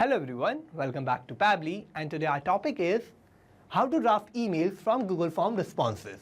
Hello everyone, welcome back to Pabbly, and today our topic is how to draft emails from Google Form responses.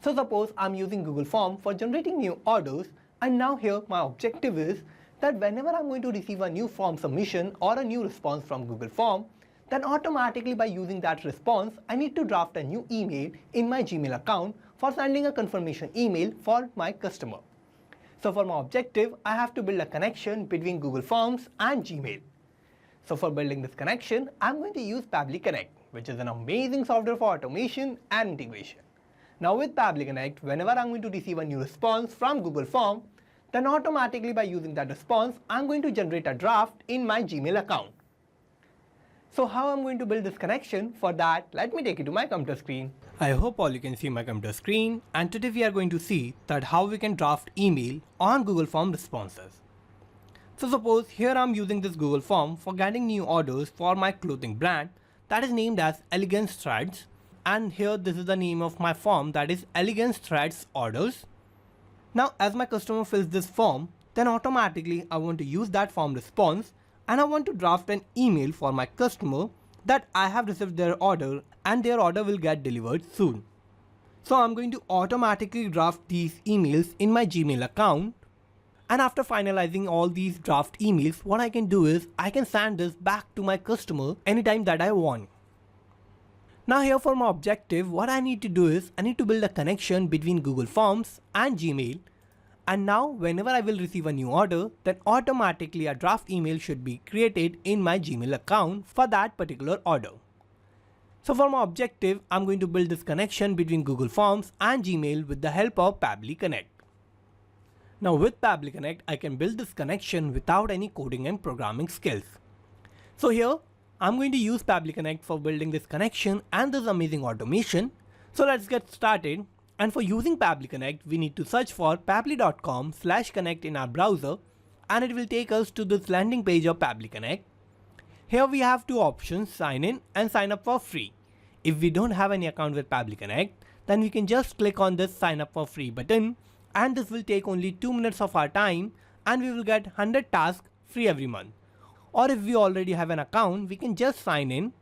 So suppose I'm using Google Form for generating new orders, and now here my objective is that whenever I'm going to receive a new form submission or a new response from Google Form, then automatically by using that response I need to draft a new email in my Gmail account for sending a confirmation email for my customer. So for my objective, I have to build a connection between Google Forms and Gmail. So for building this connection, I'm going to use Pabbly Connect, which is an amazing software for automation and integration. Now with Pabbly Connect, whenever I'm going to receive a new response from Google Form, then automatically by using that response, I'm going to generate a draft in my Gmail account. So how I'm going to build this connection? For that, let me take you to my computer screen. I hope all you can see my computer screen, and today we are going to see that how we can draft email on Google Form responses. So suppose here I'm using this Google Form for getting new orders for my clothing brand that is named as Elegance Threads, and here this is the name of my form, that is Elegance Threads Orders. Now as my customer fills this form, then automatically I want to use that form response and I want to draft an email for my customer that I have received their order and their order will get delivered soon. So I'm going to automatically draft these emails in my Gmail account, and after finalizing all these draft emails, what I can do is I can send this back to my customer anytime that I want. Now here for my objective, what I need to do is I need to build a connection between Google Forms and Gmail, and now whenever I will receive a new order, then automatically a draft email should be created in my Gmail account for that particular order. So for my objective, I'm going to build this connection between Google Forms and Gmail with the help of Pabbly Connect. Now with Pabbly Connect, I can build this connection without any coding and programming skills. So here, I'm going to use Pabbly Connect for building this connection and this amazing automation. So let's get started. And for using Pabbly Connect, we need to search for pabbly.com/connect in our browser, and it will take us to this landing page of Pabbly Connect. Here we have two options, sign in and sign up for free. If we don't have any account with Pabbly Connect, then we can just click on this sign up for free button, and this will take only 2 minutes of our time and we will get 100 tasks free every month. Or if we already have an account, we can just sign in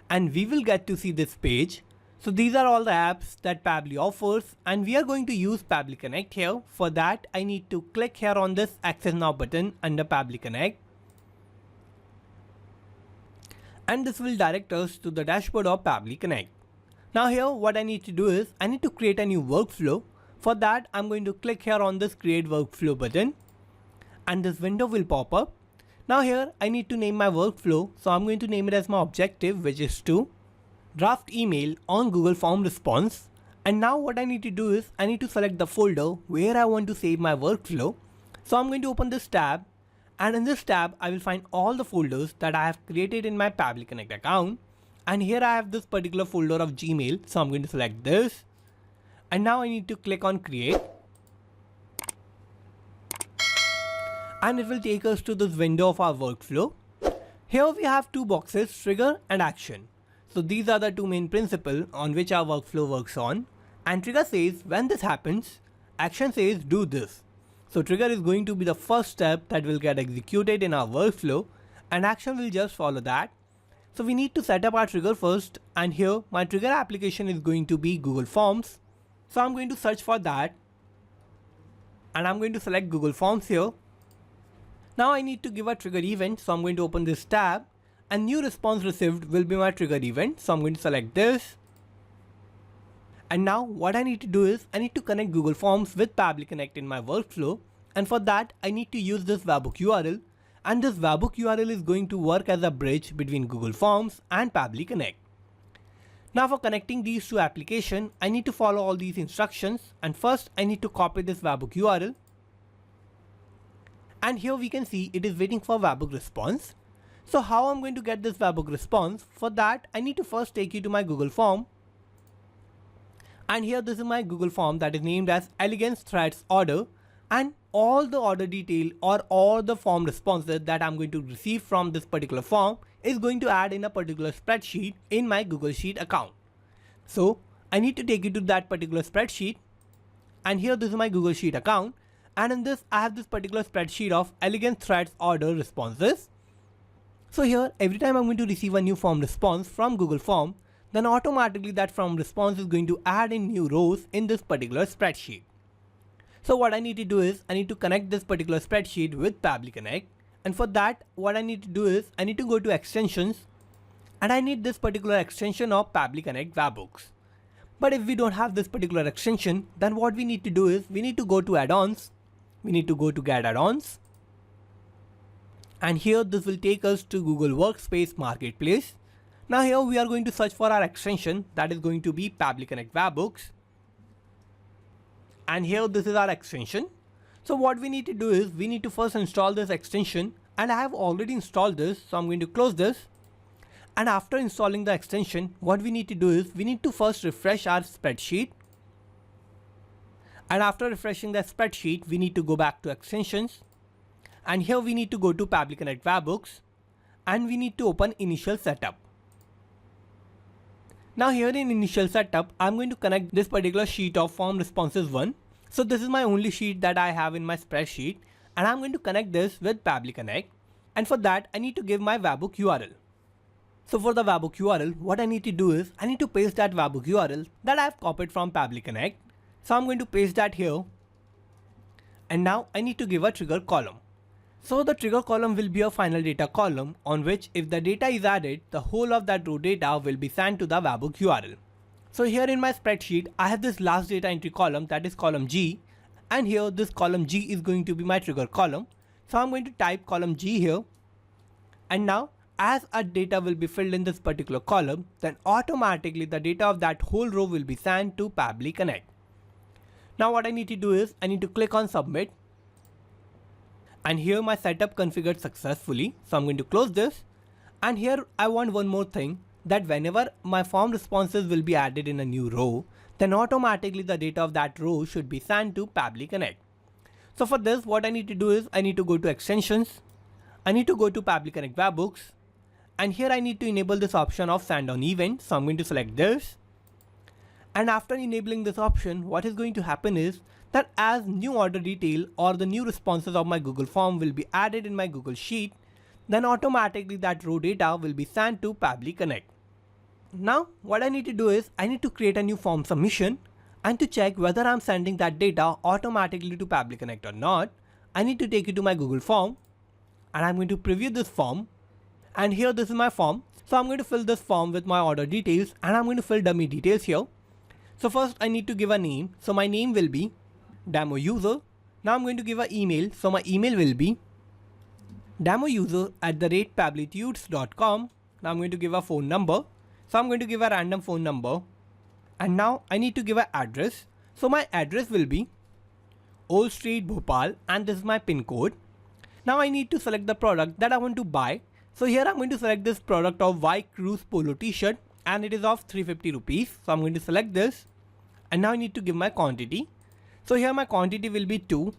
and we will get to see this page. So these are all the apps that Pabbly offers, and we are going to use Pabbly Connect here. For that, I need to click here on this Access Now button under Pabbly Connect. And this will direct us to the dashboard of Pabbly Connect. Now here what I need to do is I need to create a new workflow. For that, I'm going to click here on this Create Workflow button, and this window will pop up. Now here I need to name my workflow, so I'm going to name it as my objective, which is to draft email on Google Form response. And now what I need to do is I need to select the folder where I want to save my workflow. So I'm going to open this tab, and in this tab I will find all the folders that I have created in my Pabbly Connect account. And here I have this particular folder of Gmail, so I'm going to select this. And now I need to click on create. And it will take us to this window of our workflow. Here we have two boxes, trigger and action. So these are the two main principles on which our workflow works on. And trigger says when this happens, action says do this. So trigger is going to be the first step that will get executed in our workflow, and action will just follow that. So we need to set up our trigger first, and here my trigger application is going to be Google Forms. So I'm going to search for that, and I'm going to select Google Forms here. Now I need to give a trigger event, so I'm going to open this tab, and new response received will be my trigger event. So I'm going to select this. And now what I need to do is I need to connect Google Forms with Pabbly Connect in my workflow, and for that I need to use this webhook URL, and this webhook URL is going to work as a bridge between Google Forms and Pabbly Connect. Now for connecting these two applications, I need to follow all these instructions, and first I need to copy this webhook URL. And here we can see it is waiting for webhook response. So how I'm going to get this webhook response? For that, I need to first take you to my Google Form. And here this is my Google Form that is named as Elegance Threads Order, and all the order detail or all the form responses that I'm going to receive from this particular form is going to add in a particular spreadsheet in my Google Sheet account. So I need to take you to that particular spreadsheet, and here this is my Google Sheet account, and in this I have this particular spreadsheet of elegant threads order responses. So here every time I'm going to receive a new form response from Google Form, then automatically that form response is going to add in new rows in this particular spreadsheet. So what I need to do is I need to connect this particular spreadsheet with Pabbly Connect, and for that what I need to do is I need to go to extensions, and I need this particular extension of Pabbly Connect Webhooks. But if we don't have this particular extension, then what we need to do is we need to go to add-ons, we need to go to get add-ons, and here this will take us to Google Workspace Marketplace. Now here we are going to search for our extension, that is going to be Pabbly Connect Webhooks, and here this is our extension. So what we need to do is we need to first install this extension, and I have already installed this, so I'm going to close this. And after installing the extension, what we need to do is we need to first refresh our spreadsheet. And after refreshing the spreadsheet, we need to go back to extensions. And here we need to go to Pabbly Connect Webhooks, and we need to open initial setup. Now here in initial setup, I'm going to connect this particular sheet of form responses 1. So this is my only sheet that I have in my spreadsheet, and I'm going to connect this with Pabbly Connect. And for that, I need to give my webhook URL. So for the webhook URL, what I need to do is I need to paste that webhook URL that I have copied from Pabbly Connect. So I'm going to paste that here. And now I need to give a trigger column. So the trigger column will be a final data column on which if the data is added, the whole of that row data will be sent to the webhook URL. So here in my spreadsheet, I have this last data entry column, that is column G. And here this column G is going to be my trigger column. So I'm going to type column G here. And now as our data will be filled in this particular column, then automatically the data of that whole row will be sent to Pabbly Connect. Now what I need to do is I need to click on submit, and here my setup configured successfully. So I'm going to close this, and here I want one more thing, that whenever my form responses will be added in a new row, then automatically the data of that row should be sent to Pabbly Connect. So for this what I need to do is I need to go to extensions, I need to go to Pabbly Connect Webhooks, and here I need to enable this option of send on event. So I'm going to select this, and after enabling this option, what is going to happen is that as new order detail or the new responses of my Google Form will be added in my Google Sheet, then automatically that row data will be sent to Pabbly Connect. Now what I need to do is I need to create a new form submission, and to check whether I'm sending that data automatically to Pabbly Connect or not, I need to take it to my Google Form, and I'm going to preview this form. And here this is my form. So I'm going to fill this form with my order details, and I'm going to fill dummy details here. So first I need to give a name. So my name will be demo user. Now I'm going to give an email. So my email will be demouser@pabblytudes.com. Now I'm going to give a phone number. So I'm going to give a random phone number. And now I need to give an address. So my address will be Old Street, Bhopal, and this is my pin code. Now I need to select the product that I want to buy. So here I'm going to select this product of Y Cruise Polo t-shirt, and it is of 350 rupees. So I'm going to select this, and now I need to give my quantity. So here my quantity will be 2,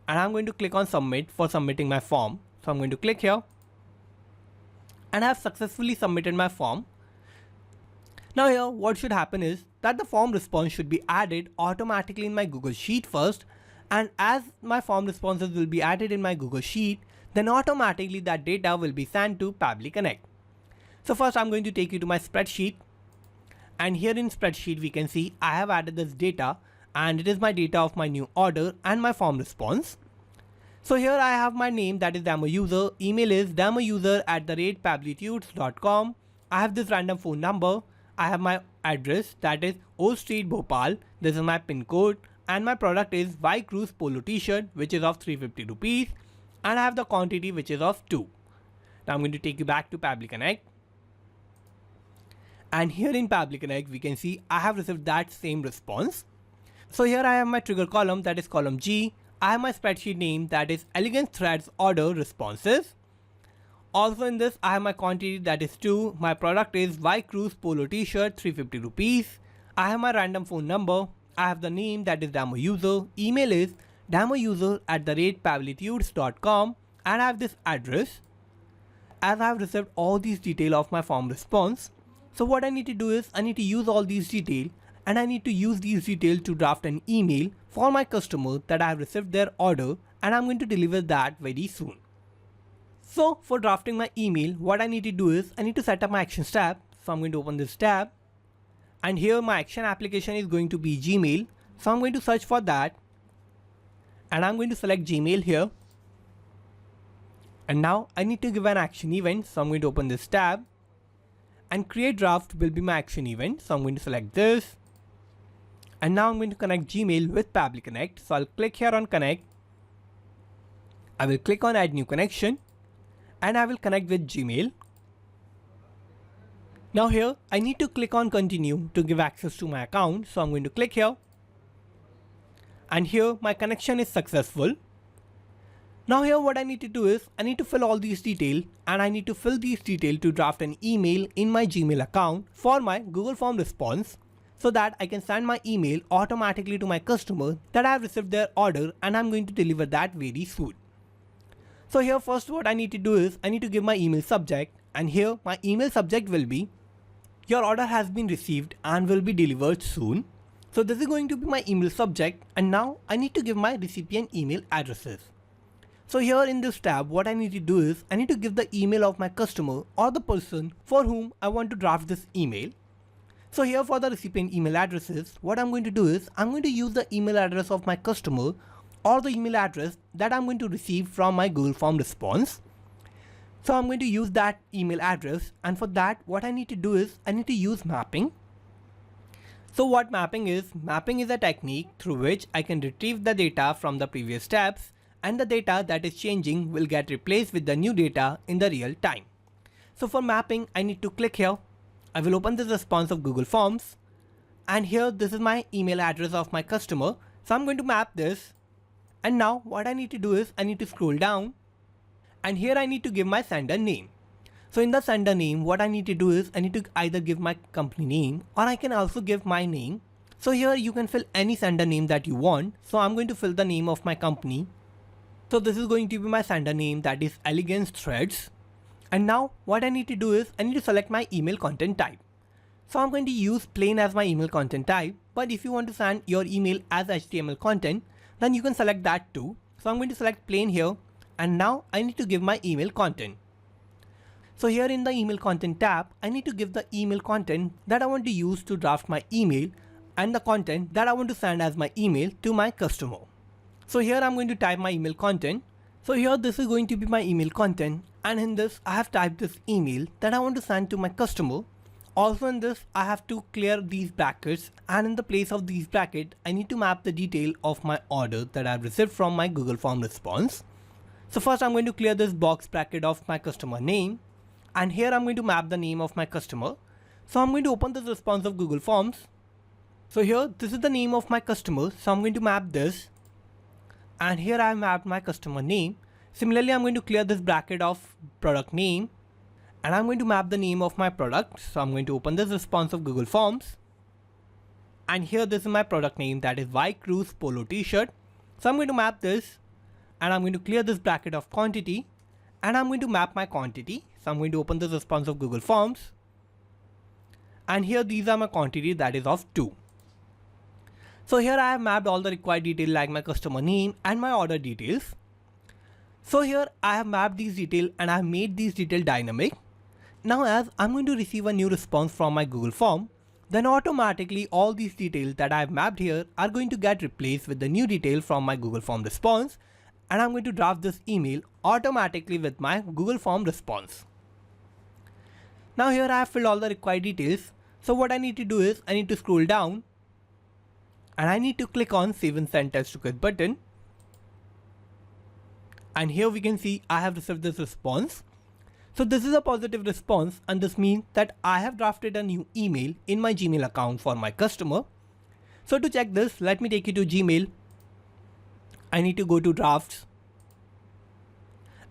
and I'm going to click on submit for submitting my form. So I'm going to click here, and I have successfully submitted my form. Now here what should happen is that the form response should be added automatically in my Google Sheet first, and as my form responses will be added in my Google Sheet, then automatically that data will be sent to Pabbly Connect. So first I'm going to take you to my spreadsheet, and here in spreadsheet we can see I have added this data, and it is my data of my new order and my form response. So here I have my name, that is demo user, email is demouser@pabblytudes.com. I have this random phone number, I have my address, that is Old Street, Bhopal, this is my pin code, and my product is Y Cruise Polo t-shirt, which is of 350 rupees. And I have the quantity, which is of 2. Now I'm going to take you back to Pabbly Connect. And here in Pabbly Connect, we can see I have received that same response. So here I have my trigger column, that is column G. I have my spreadsheet name, that is Elegant Threads Order Responses. Also in this, I have my quantity, that is 2. My product is Y Cruise Polo t-shirt, 350 rupees. I have my random phone number. I have the name, that is demo user. Email is demouser@pabblytudes.com, and I have this address. As I have received all these details of my form response, so what I need to do is I need to use all these details, and I need to use these details to draft an email for my customer that I have received their order and I'm going to deliver that very soon. So for drafting my email, what I need to do is I need to set up my actions tab. So I'm going to open this tab, and here my action application is going to be Gmail. So I'm going to search for that and I'm going to select Gmail here. And now I need to give an action event. So I'm going to open this tab, and create draft will be my action event. So I'm going to select this. And now I'm going to connect Gmail with Pabbly Connect. So I'll click here on connect. I will click on add new connection and I will connect with Gmail. Now here I need to click on continue to give access to my account. So I'm going to click here. And here my connection is successful. Now here what I need to do is I need to fill all these details, and I need to fill these details to draft an email in my Gmail account for my Google Form response, so that I can send my email automatically to my customer that I have received their order and I'm going to deliver that very soon. So here first what I need to do is I need to give my email subject, and here my email subject will be your order has been received and will be delivered soon. So this is going to be my email subject, and now I need to give my recipient email addresses. So here in this tab, what I need to do is I need to give the email of my customer or the person for whom I want to draft this email. So here for the recipient email addresses, what I'm going to do is I'm going to use the email address of my customer or the email address that I'm going to receive from my Google Form response. So I'm going to use that email address, and for that what I need to do is I need to use mapping. So what mapping is? Mapping is a technique through which I can retrieve the data from the previous tabs, and the data that is changing will get replaced with the new data in the real time. So for mapping, I need to click here. I will open this response of Google Forms, and here this is my email address of my customer. So I'm going to map this, and now what I need to do is I need to scroll down, and here I need to give my sender name. So in the sender name, what I need to do is I need to either give my company name or I can also give my name. So here you can fill any sender name that you want. So I'm going to fill the name of my company. So this is going to be my sender name, that is Elegance Threads. And now what I need to do is I need to select my email content type. So I'm going to use plain as my email content type, but if you want to send your email as HTML content, then you can select that too. So I'm going to select plain here, and now I need to give my email content. So here in the email content tab, I need to give the email content that I want to use to draft my email and the content that I want to send as my email to my customer. So here I'm going to type my email content. So here this is going to be my email content, and in this I have typed this email that I want to send to my customer. Also in this I have to clear these brackets, and in the place of these brackets I need to map the detail of my order that I have received from my Google Form response. So first I'm going to clear this box bracket of my customer name, and here I'm going to map the name of my customer. So I'm going to open this response of Google Forms. So here this is the name of my customer, so I'm going to map this, and here I have mapped my customer name. Similarly, I'm going to clear this bracket of product name, and I'm going to map the name of my product. So I'm going to open this response of Google Forms, and here this is my product name, that is Y Cruise Polo T-shirt. So I'm going to map this, and I'm going to clear this bracket of quantity, and I'm going to map my quantity. So I'm going to open this response of Google Forms, and here these are my quantity, that is of 2. So here I have mapped all the required details like my customer name and my order details. So here I have mapped these details and I have made these details dynamic. Now as I'm going to receive a new response from my Google Form, then automatically all these details that I have mapped here are going to get replaced with the new detail from my Google Form response, and I'm going to draft this email automatically with my Google Form response. Now here I have filled all the required details. So what I need to do is I need to scroll down, and I need to click on Save and Send Test Request button. And here we can see I have received this response. So this is a positive response, and this means that I have drafted a new email in my Gmail account for my customer. So to check this, let me take you to Gmail. I need to go to drafts.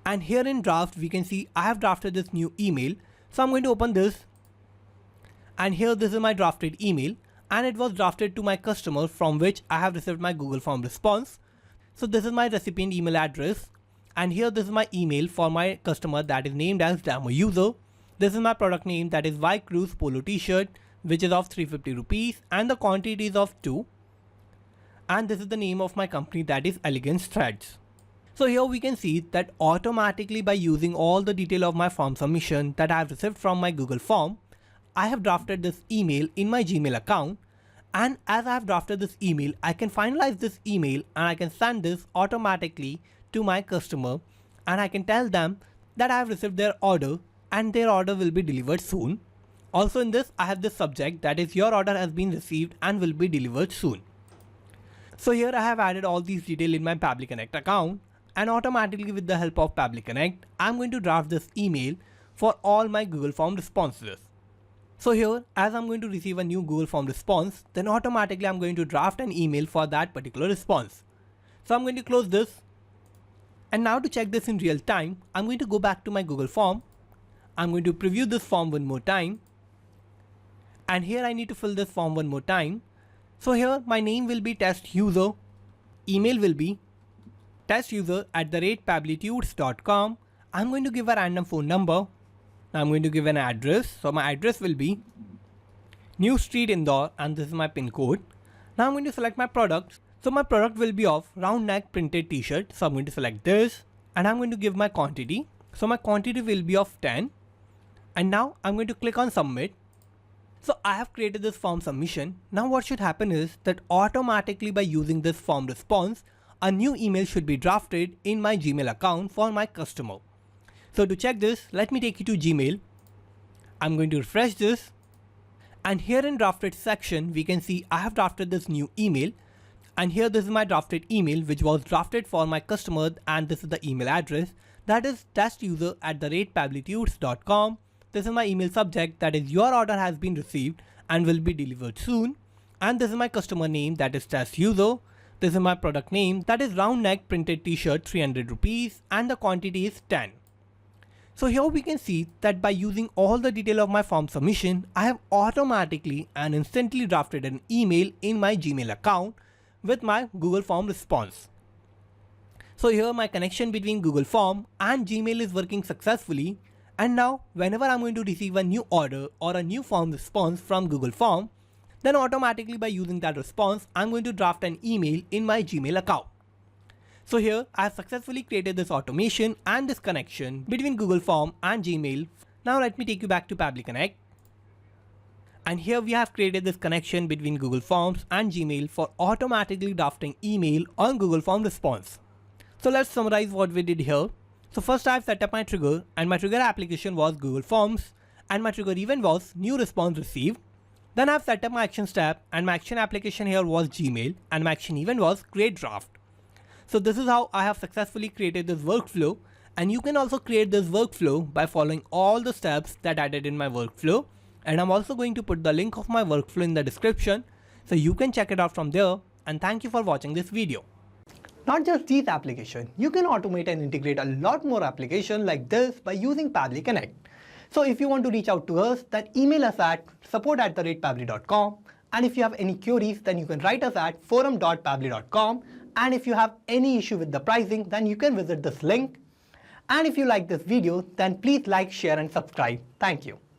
And here in draft, we can see I have drafted this new email. So I'm going to open this. And here this is my drafted email, and it was drafted to my customer from which I have received my Google Form response. So this is my recipient email address, and here this is my email for my customer that is named as demo user. This is my product name, that is Y Cruise Polo T-shirt, which is of 350 rupees, and the quantity is of 2. and this is the name of my company, that is Elegance Threads. So here we can see that automatically by using all the detail of my form submission that I have received from my Google form, I have drafted this email in my Gmail account, and as I have drafted this email, I can finalize this email and I can send this automatically to my customer, and I can tell them that I have received their order and their order will be delivered soon. Also in this I have this subject, that is your order has been received and will be delivered soon. So here I have added all these details in my Pabbly Connect account, and automatically with the help of Pabbly Connect, I'm going to draft this email for all my Google form responses. So here, as I'm going to receive a new Google form response, then automatically I'm going to draft an email for that particular response. So I'm going to close this. And now to check this in real time, I'm going to go back to my Google form. I'm going to preview this form one more time. And here I need to fill this form one more time. So here my name will be test user, email will be testuser@pabblytudes.com. I'm going to give a random phone number. Now I'm going to give an address. So my address will be New Street, Indore, and this is my pin code. Now I'm going to select my product. So my product will be of round neck printed t-shirt. So I'm going to select this, and I'm going to give my quantity. So my quantity will be of 10. And now I'm going to click on submit. So I have created this form submission. Now what should happen is that automatically by using this form response, a new email should be drafted in my Gmail account for my customer. So to check this, let me take you to Gmail. I'm going to refresh this, and here in drafted section we can see I have drafted this new email, and here this is my drafted email which was drafted for my customer, and this is the email address, that is testuser@pabblytudes.com. This is my email subject, that is your order has been received and will be delivered soon, and this is my customer name, that is test user. This is my product name, that is round neck printed t-shirt, 300 rupees, and the quantity is 10. So here we can see that by using all the detail of my form submission, I have automatically and instantly drafted an email in my Gmail account with my Google form response. So here my connection between Google form and Gmail is working successfully, and now whenever I'm going to receive a new order or a new form response from Google form, then automatically by using that response, I'm going to draft an email in my Gmail account. So here I have successfully created this automation and this connection between Google Form and Gmail. Now let me take you back to Pabbly Connect. And here we have created this connection between Google Forms and Gmail for automatically drafting email on Google Form response. So let's summarize what we did here. So first I have set up my trigger, and my trigger application was Google Forms, and my trigger event was new response received. Then I have set up my action step, and my action application here was Gmail, and my action event was create draft. So this is how I have successfully created this workflow, and you can also create this workflow by following all the steps that I did in my workflow, and I'm also going to put the link of my workflow in the description so you can check it out from there, and thank you for watching this video. Not just these applications, you can automate and integrate a lot more applications like this by using Pabbly Connect. So if you want to reach out to us, then email us at support@pabbly.com, and if you have any queries, then you can write us at forum.pabbly.com. And if you have any issue with the pricing, then you can visit this link. And if you like this video, then please like, share and subscribe. Thank you.